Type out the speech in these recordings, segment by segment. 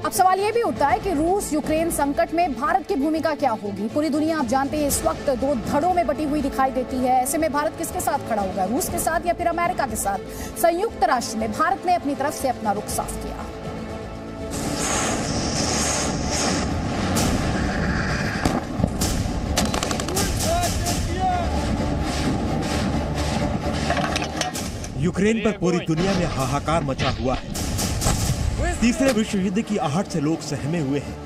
अब सवाल यह भी उठता है कि रूस यूक्रेन संकट में भारत की भूमिका क्या होगी। पूरी दुनिया आप जानते हैं इस वक्त दो धड़ों में बटी हुई दिखाई देती है। ऐसे में भारत किसके साथ खड़ा होगा, रूस के साथ या फिर अमेरिका के साथ? संयुक्त राष्ट्र में भारत ने अपनी तरफ से अपना रुख साफ किया। यूक्रेन पर पूरी दुनिया में हाहाकार मचा हुआ है। तीसरे विश्व युद्ध की आहट से लोग सहमे हुए हैं।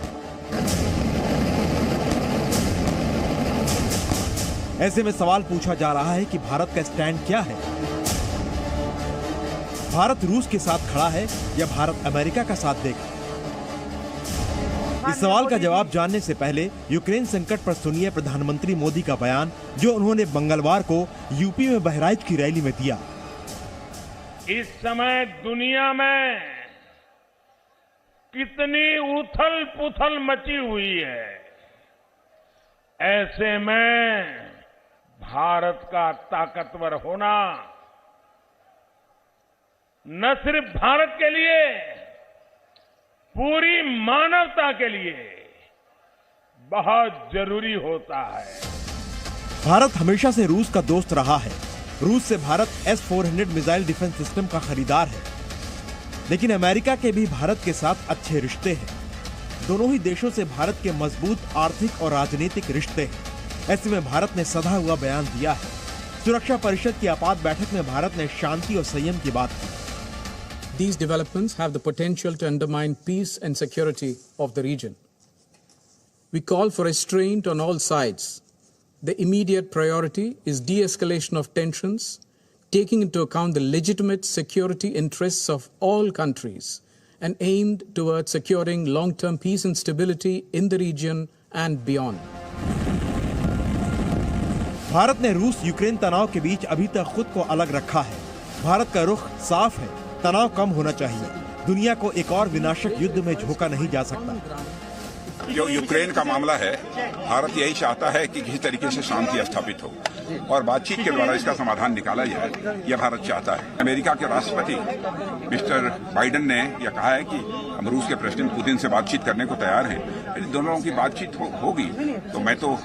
ऐसे में सवाल पूछा जा रहा है कि भारत का स्टैंड क्या है। भारत रूस के साथ खड़ा है या भारत अमेरिका का साथ देगा? इस सवाल का जवाब जानने से पहले यूक्रेन संकट पर सुनिए प्रधानमंत्री मोदी का बयान, जो उन्होंने मंगलवार को यूपी में बहराइच की रैली में दिया। इस समय दुनिया में कितनी उथल पुथल मची हुई है। ऐसे में भारत का ताकतवर होना न सिर्फ भारत के लिए, पूरी मानवता के लिए बहुत जरूरी होता है। भारत हमेशा से रूस का दोस्त रहा है। रूस से Bharat S-400 missile defence system का खरीदार है। लेकिन अमेरिका के भी भारत के साथ अच्छे रिश्ते हैं। दोनों ही देशों से भारत के मजबूत आर्थिक और राजनीतिक रिश्ते हैं। ऐसे में भारत ने सधा हुआ बयान दिया है। सुरक्षा परिषद की आपात बैठक में भारत ने शांति और संयम की बात की। These developments have the potential to undermine peace and security of the region. We call for restraint on all sides. The immediate priority is de-escalation of tensions, taking into account the legitimate security interests of all countries and aimed towards securing long-term peace and stability in the region and beyond. Bharat ने रूस Ukraine तनाव के बीच अभी तक खुद को अलग रखा है। भारत का रुख साफ है, तनाव कम होना चाहिए। दुनिया को एक और विनाशक युद्ध में झोंका नहीं जा सकता। जो यूक्रेन का मामला है, भारत यही चाहता है कि किसी तरीके से शांति स्थापित हो और बातचीत के द्वारा इसका समाधान निकाला जाए, यह भारत चाहता है। अमेरिका के राष्ट्रपति मिस्टर बाइडेन ने यह कहा है कि हम रूस के प्रेसिडेंट पुतिन से बातचीत करने को तैयार हैं। यदि दोनों की बातचीत होगी तो मैं तो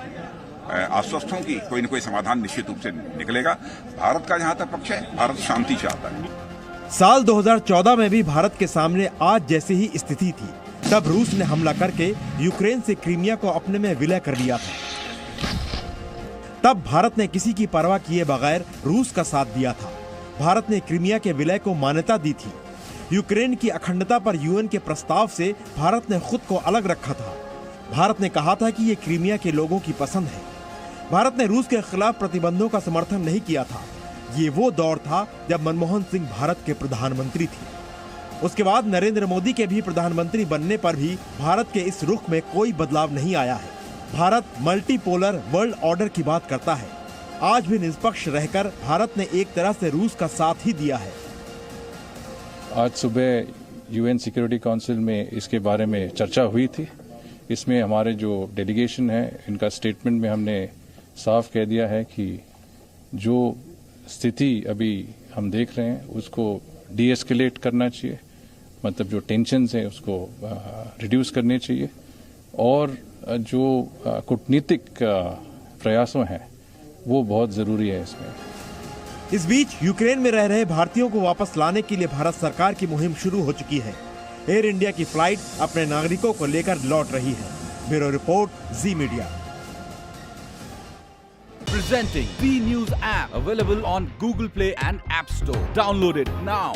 आश्वस्त हूं कि कोई न कोई समाधान निश्चित रूप से निकलेगा। भारत का जहां तक पक्ष है, भारत शांति चाहता है। साल 2014 में भी भारत के सामने आज जैसी ही स्थिति थी। तब रूस ने हमला करके यूक्रेन से क्रीमिया को अपने में विलय कर लिया था। तब भारत ने किसी की परवाह किए बगैर रूस का साथ दिया था। भारत ने क्रीमिया के विलय को मान्यता दी थी। यूक्रेन की अखंडता पर यूएन के प्रस्ताव से भारत ने खुद को अलग रखा था। भारत ने कहा था कि ये क्रीमिया के लोगों की पसंद है। भारत ने रूस के खिलाफ प्रतिबंधों का समर्थन नहीं किया था। ये वो दौर था जब मनमोहन सिंह भारत के प्रधानमंत्री थे। उसके बाद नरेंद्र मोदी के भी प्रधानमंत्री बनने पर भी भारत के इस रुख में कोई बदलाव नहीं आया है। भारत मल्टीपोलर वर्ल्ड ऑर्डर की बात करता है। आज भी निष्पक्ष रहकर भारत ने एक तरह से रूस का साथ ही दिया है। आज सुबह यूएन सिक्योरिटी काउंसिल में इसके बारे में चर्चा हुई थी। इसमें हमारे जो डेलीगेशन है, इनका स्टेटमेंट में हमने साफ कह दिया है कि जो स्थिति अभी हम देख रहे हैं उसको डी-एस्केलेट करना चाहिए, मतलब जो टेंशन्स हैं उसको रिड्यूस करने चाहिए और जो कूटनीतिक प्रयासों हैं वो बहुत ज़रूरी है इसमें। इस बीच यूक्रेन में रह रहे भारतीयों को वापस लाने के लिए भारत सरकार की मुहिम शुरू हो चुकी है। एयर इंडिया की फ्लाइट अपने नागरिकों को लेकर लौट रही है। Bureau report, ji media. Presenting B News app, available on Google Play and App Store. Download it now.